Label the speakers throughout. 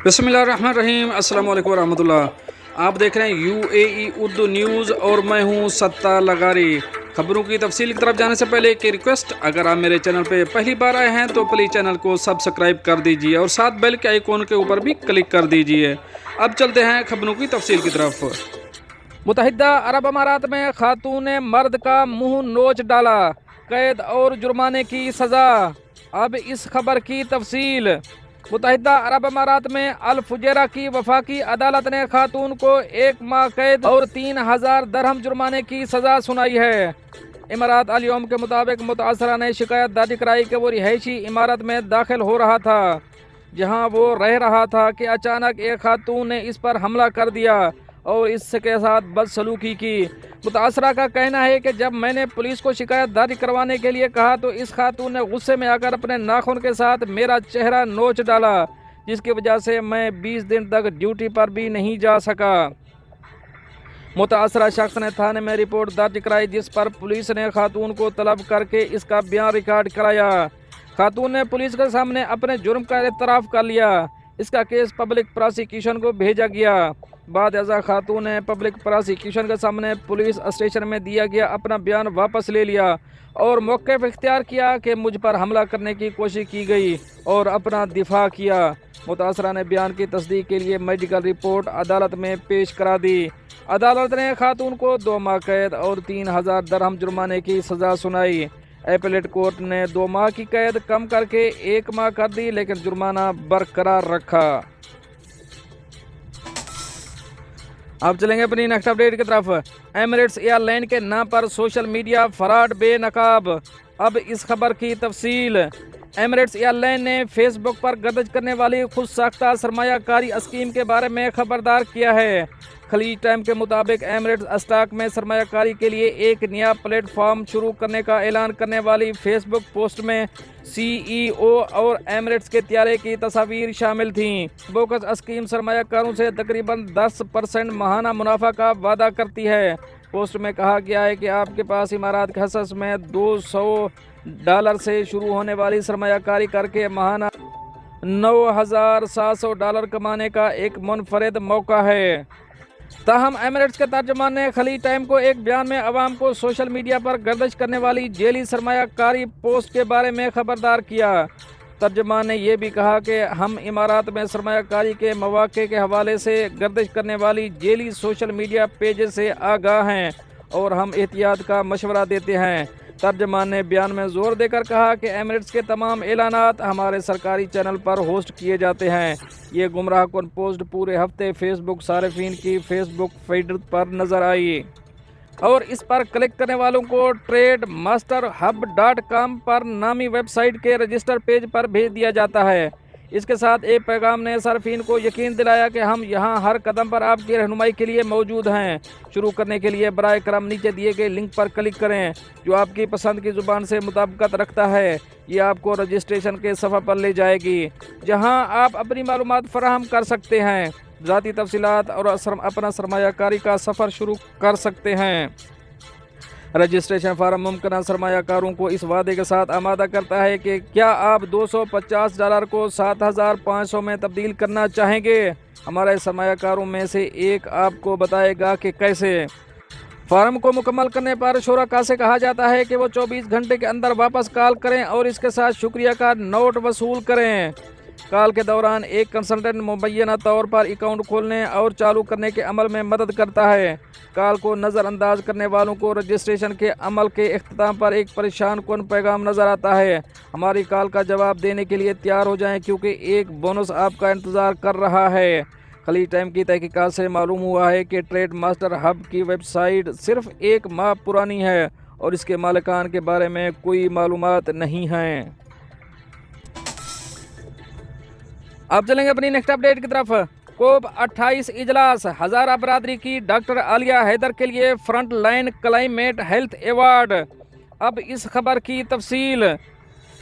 Speaker 1: بسم اللہ الرحمن الرحیم۔ السلام علیکم ورحمۃ اللہ۔ آپ دیکھ رہے ہیں UAE اردو نیوز اور میں ہوں ستار لغاری۔ خبروں کی تفصیل کی طرف جانے سے پہلے ایک ریکویسٹ، اگر آپ میرے چینل پہ پہلی بار آئے ہیں تو پلیز چینل کو سبسکرائب کر دیجئے اور ساتھ بیل کے آئیکن کے اوپر بھی کلک کر دیجئے۔ اب چلتے ہیں خبروں کی تفصیل کی طرف۔
Speaker 2: متحدہ عرب امارات میں خاتون نے مرد کا منہ نوچ ڈالا، قید اور جرمانے کی سزا۔ اب اس خبر کی تفصیل۔ متحدہ عرب امارات میں الفجیرہ کی وفاقی عدالت نے خاتون کو 1 ماہ قید اور 3000 درہم جرمانے کی سزا سنائی ہے۔ امارات الیوم کے مطابق متاثرہ نے شکایت درج کرائی کہ وہ رہائشی عمارت میں داخل ہو رہا تھا جہاں وہ رہ رہا تھا کہ اچانک ایک خاتون نے اس پر حملہ کر دیا اور اس کے ساتھ بدسلوکی کی۔ متاثرہ کا کہنا ہے کہ جب میں نے پولیس کو شکایت درج کروانے کے لیے کہا تو اس خاتون نے غصے میں آ کر اپنے ناخن کے ساتھ میرا چہرہ نوچ ڈالا، جس کی وجہ سے میں 20 دن تک ڈیوٹی پر بھی نہیں جا سکا۔ متاثرہ شخص نے تھانے میں رپورٹ درج کرائی، جس پر پولیس نے خاتون کو طلب کر کے اس کا بیان ریکارڈ کرایا۔ خاتون نے پولیس کے سامنے اپنے جرم کا اعتراف کر لیا۔ اس کا کیس پبلک پراسیکیوشن کو بھیجا گیا۔ بعد ازاں خاتون نے پبلک پراسیکیوشن کے سامنے پولیس اسٹیشن میں دیا گیا اپنا بیان واپس لے لیا اور موقف اختیار کیا کہ مجھ پر حملہ کرنے کی کوشش کی گئی اور اپنا دفاع کیا۔ متاثرہ نے بیان کی تصدیق کے لیے میڈیکل رپورٹ عدالت میں پیش کرا دی۔ عدالت نے خاتون کو 2 ماہ قید اور 3000 درہم جرمانے کی سزا سنائی۔ ایپلیٹ کورٹ نے 2 ماہ کی قید کم کر کے 1 ماہ کر دی، لیکن جرمانہ برقرار رکھا۔ اب چلیں گے اپنی نیکسٹ اپڈیٹ کی طرف۔ ایمریٹس ایئر لائن کے نام پر سوشل میڈیا فراڈ بے نقاب۔ اب اس خبر کی تفصیل۔ ایمریٹس ایئر لائن نے فیس بک پر گردش کرنے والی خود ساختہ سرمایہ کاری اسکیم کے بارے میں خبردار کیا ہے۔ خلیج ٹائم کے مطابق ایمریٹس اسٹاک میں سرمایہ کاری کے لیے ایک نیا پلیٹ فارم شروع کرنے کا اعلان کرنے والی فیس بک پوسٹ میں CEO اور ایمریٹس کے طیارے کی تصاویر شامل تھیں۔ بوکس اسکیم سرمایہ کاروں سے تقریباً 10% ماہانہ منافع کا وعدہ کرتی ہے۔ پوسٹ میں کہا گیا ہے کہ آپ کے پاس امارات کے حصص میں $200 سے شروع ہونے والی سرمایہ کاری کر کے ماہانہ $9700 کمانے کا ایک منفرد موقع ہے۔ تاہم ایمریٹس کے ترجمان نے خلیج ٹائم کو ایک بیان میں عوام کو سوشل میڈیا پر گردش کرنے والی جعلی سرمایہ کاری پوسٹ کے بارے میں خبردار کیا۔ ترجمان نے یہ بھی کہا کہ ہم امارات میں سرمایہ کاری کے مواقع کے حوالے سے گردش کرنے والی جعلی سوشل میڈیا پیجز سے آگاہ ہیں اور ہم احتیاط کا مشورہ دیتے ہیں۔ ترجمان نے بیان میں زور دے کر کہا کہ ایمریٹس کے تمام اعلانات ہمارے سرکاری چینل پر ہوسٹ کیے جاتے ہیں۔ یہ گمراہ کن پوسٹ پورے ہفتے فیس بک صارفین کی فیس بک فیڈ پر نظر آئی اور اس پر کلک کرنے والوں کو TradeMasterHub.com پر نامی ویب سائٹ کے رجسٹر پیج پر بھیج دیا جاتا ہے۔ اس کے ساتھ ایک پیغام نے صارفین کو یقین دلایا کہ ہم یہاں ہر قدم پر آپ کی رہنمائی کے لیے موجود ہیں۔ شروع کرنے کے لیے براہ کرم نیچے دیے گئے لنک پر کلک کریں جو آپ کی پسند کی زبان سے مطابقت رکھتا ہے۔ یہ آپ کو رجسٹریشن کے صفحہ پر لے جائے گی جہاں آپ اپنی معلومات فراہم کر سکتے ہیں، ذاتی تفصیلات اور اپنا سرمایہ کاری کا سفر شروع کر سکتے ہیں۔ رجسٹریشن فارم ممکنہ سرمایہ کاروں کو اس وعدے کے ساتھ آمادہ کرتا ہے کہ کیا آپ $250 کو $7500 میں تبدیل کرنا چاہیں گے۔ ہمارے سرمایہ کاروں میں سے ایک آپ کو بتائے گا کہ کیسے۔ فارم کو مکمل کرنے پر شرکاء سے کہا جاتا ہے کہ وہ 24 گھنٹے کے اندر واپس کال کریں اور اس کے ساتھ شکریہ کا نوٹ وصول کریں۔ کال کے دوران ایک کنسلٹنٹ مبینہ طور پر اکاؤنٹ کھولنے اور چالو کرنے کے عمل میں مدد کرتا ہے۔ کال کو نظر انداز کرنے والوں کو رجسٹریشن کے عمل کے اختتام پر ایک پریشان کن پیغام نظر آتا ہے۔ ہماری کال کا جواب دینے کے لیے تیار ہو جائیں کیونکہ ایک بونس آپ کا انتظار کر رہا ہے۔ خلیج ٹائم کی تحقیقات سے معلوم ہوا ہے کہ ٹریڈ ماسٹر ہب کی ویب سائٹ صرف 1 ماہ پرانی ہے اور اس کے مالکان کے بارے میں کوئی معلومات نہیں ہیں۔ اب چلیں گے اپنی نیکسٹ اپڈیٹ کی طرف۔ کوپ 28 اجلاس، ہزارہ برادری کی ڈاکٹر عالیہ حیدر کے لیے front line climate health award. اب اس خبر کی تفصیل۔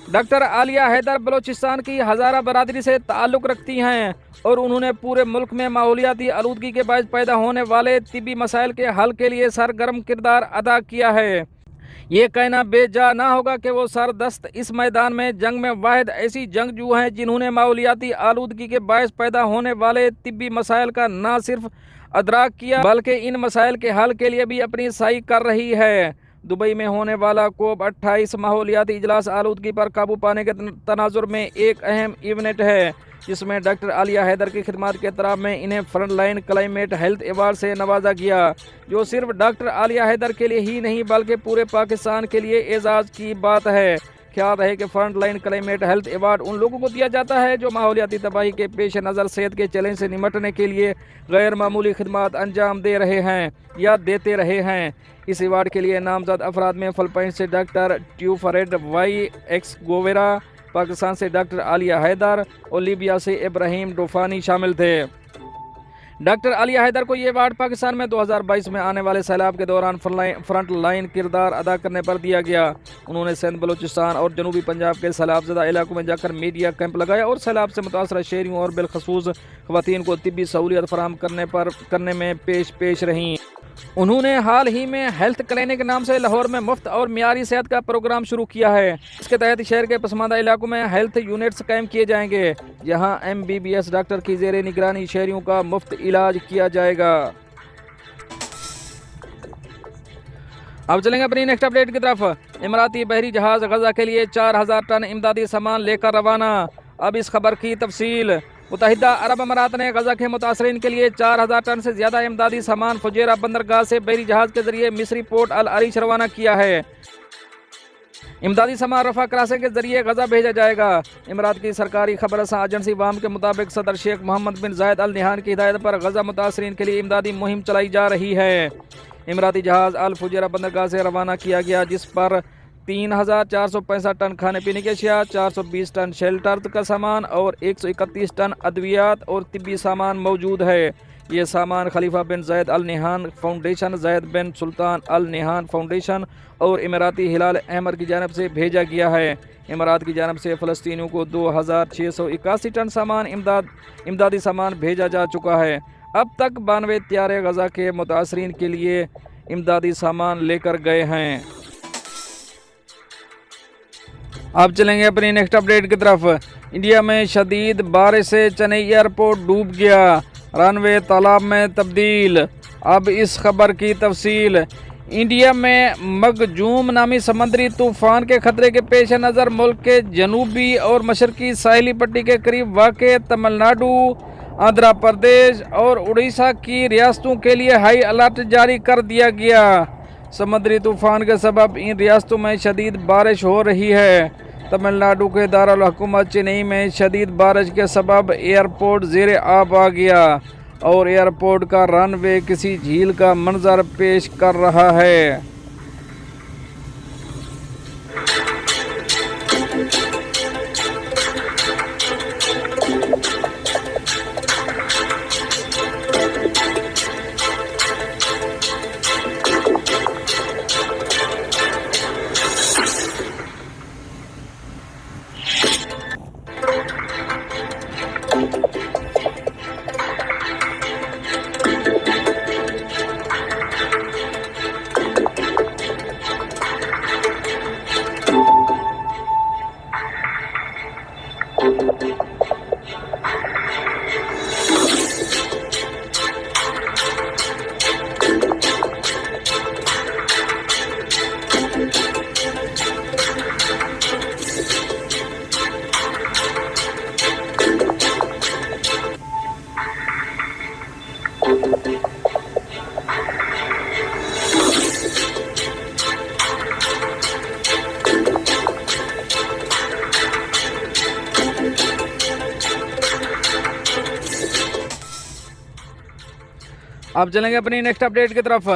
Speaker 2: ڈاکٹر عالیہ حیدر بلوچستان کی ہزارہ برادری سے تعلق رکھتی ہیں اور انہوں نے پورے ملک میں ماحولیاتی آلودگی کے باعث پیدا ہونے والے طبی مسائل کے حل کے لیے سرگرم کردار ادا کیا ہے۔ یہ کہنا بے جا نہ ہوگا کہ وہ سردست اس میدان میں جنگ میں واحد ایسی جنگجو ہیں جنہوں نے ماحولیاتی آلودگی کے باعث پیدا ہونے والے طبی مسائل کا نہ صرف ادراک کیا بلکہ ان مسائل کے حل کے لیے بھی اپنی سعی کر رہی ہے۔ دبئی میں ہونے والا COP28 ماحولیاتی اجلاس آلودگی پر قابو پانے کے تناظر میں ایک اہم ایونٹ ہے، جس میں ڈاکٹر عالیہ حیدر کی خدمات کے احترام میں انہیں front line climate health award سے نوازا گیا، جو صرف ڈاکٹر عالیہ حیدر کے لیے ہی نہیں بلکہ پورے پاکستان کے لیے اعزاز کی بات ہے۔ خیال رہے کہ front line climate health award ان لوگوں کو دیا جاتا ہے جو ماحولیاتی تباہی کے پیش نظر صحت کے چیلنج سے نمٹنے کے لیے غیر معمولی خدمات انجام دے رہے ہیں یا دیتے رہے ہیں۔ اس ایوارڈ کے لیے نامزد افراد میں فلپائن سے ڈاکٹر ٹیوفریڈ وائی ایکس گوویرا، پاکستان سے ڈاکٹر عالیہ حیدر اور لیبیا سے ابراہیم ڈوفانی شامل تھے۔ ڈاکٹر عالیہ حیدر کو یہ ایوارڈ پاکستان میں 2022 میں آنے والے سیلاب کے دوران فرنٹ لائن کردار ادا کرنے پر دیا گیا۔ انہوں نے سندھ، بلوچستان اور جنوبی پنجاب کے سیلاب زدہ علاقوں میں جا کر میڈیا کیمپ لگایا اور سیلاب سے متاثرہ شہریوں اور بالخصوص خواتین کو طبی سہولیات فراہم کرنے میں پیش رہیں۔ انہوں نے حال ہی میں ہیلتھ کلینک نام سے لاہور میں مفت اور معیاری صحت کا پروگرام شروع کیا ہے۔ اس کے تحت شہر کے پسماندہ علاقوں میں ہیلتھ یونٹس قائم کیے جائیں گے، جہاں MBBS ڈاکٹر کی زیر نگرانی شہریوں کا مفت علاج کیا جائے گا۔ اب چلیں گے اپنی نیکسٹ اپڈیٹ کی طرف۔ اماراتی بحری جہاز غزہ کے لیے 4000 ٹن امدادی سامان لے کر روانہ۔ اب اس خبر کی تفصیل۔ متحدہ عرب امارات نے غزہ کے متاثرین کے لیے 4000 ٹن سے زیادہ امدادی سامان فجیرہ بندرگاہ سے بحری جہاز کے ذریعے مصری پورٹ العریش روانہ کیا ہے۔ امدادی سامان رفح کراسے کے ذریعے غزہ بھیجا جائے گا۔ امارات کی سرکاری خبر رساں ایجنسی وام کے مطابق صدر شیخ محمد بن زاید ال نہیان کی ہدایت پر غزہ متاثرین کے لیے امدادی مہم چلائی جا رہی ہے۔ اماراتی جہاز الفجیرہ بندرگاہ سے روانہ کیا گیا، جس پر 3465 ٹن کھانے پینے کی اشیاء، 420 ٹن شیلٹر کا سامان اور 131 ٹن ادویات اور طبی سامان موجود ہے۔ یہ سامان خلیفہ بن زاید ال نہیان فاؤنڈیشن، زاید بن سلطان ال نہیان فاؤنڈیشن اور اماراتی ہلال احمر کی جانب سے بھیجا گیا ہے۔ امارات کی جانب سے فلسطینیوں کو 2681 ٹن امدادی سامان بھیجا جا چکا ہے۔ اب تک 92 طیارے غزہ کے متاثرین کے لیے امدادی سامان لے کر گئے ہیں۔ اب چلیں گے اپنی نیکسٹ اپڈیٹ کی طرف۔ انڈیا میں شدید بارش سے چنئی ایئرپورٹ ڈوب گیا، رن وے تالاب میں تبدیل۔ اب اس خبر کی تفصیل۔ انڈیا میں مگجوم نامی سمندری طوفان کے خطرے کے پیش نظر ملک کے جنوبی اور مشرقی ساحلی پٹی کے قریب واقع تمل ناڈو، آندھرا پردیش اور اڑیسہ کی ریاستوں کے لیے ہائی الرٹ جاری کر دیا گیا۔ سمندری طوفان کے سبب ان ریاستوں میں شدید بارش ہو رہی ہے۔ تمل ناڈو کے دارالحکومت چنئی میں شدید بارش کے سبب ایئرپورٹ زیر آب آ گیا اور ایئرپورٹ کا رن وے کسی جھیل کا منظر پیش کر رہا ہے۔ اب چلیں گے اپنی نیکسٹ اپڈیٹ کی طرف۔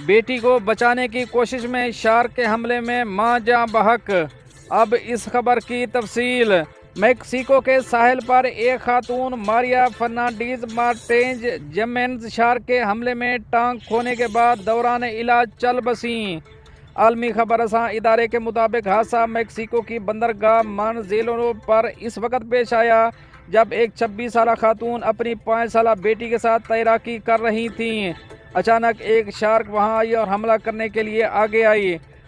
Speaker 2: بیٹی کو بچانے کی کوشش میں شارک کے حملے میں ماں جاں بحق۔ اب اس خبر کی تفصیل۔ میکسیکو کے ساحل پر ایک خاتون ماریا فرنانڈیز مارٹینز جیمنز شارک کے حملے میں ٹانگ کھونے کے بعد دوران علاج چل بسیں۔ عالمی خبر رساں ادارے کے مطابق حادثہ میکسیکو کی بندرگاہ مانزیلو پر اس وقت پیش آیا جب ایک 26 سالہ خاتون اپنی 5 سالہ بیٹی کے ساتھ تیراکی کر رہی تھیں۔ اچانک ایک شارک وہاں آئی اور حملہ کرنے کے لیے آگے آئی۔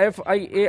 Speaker 2: FIA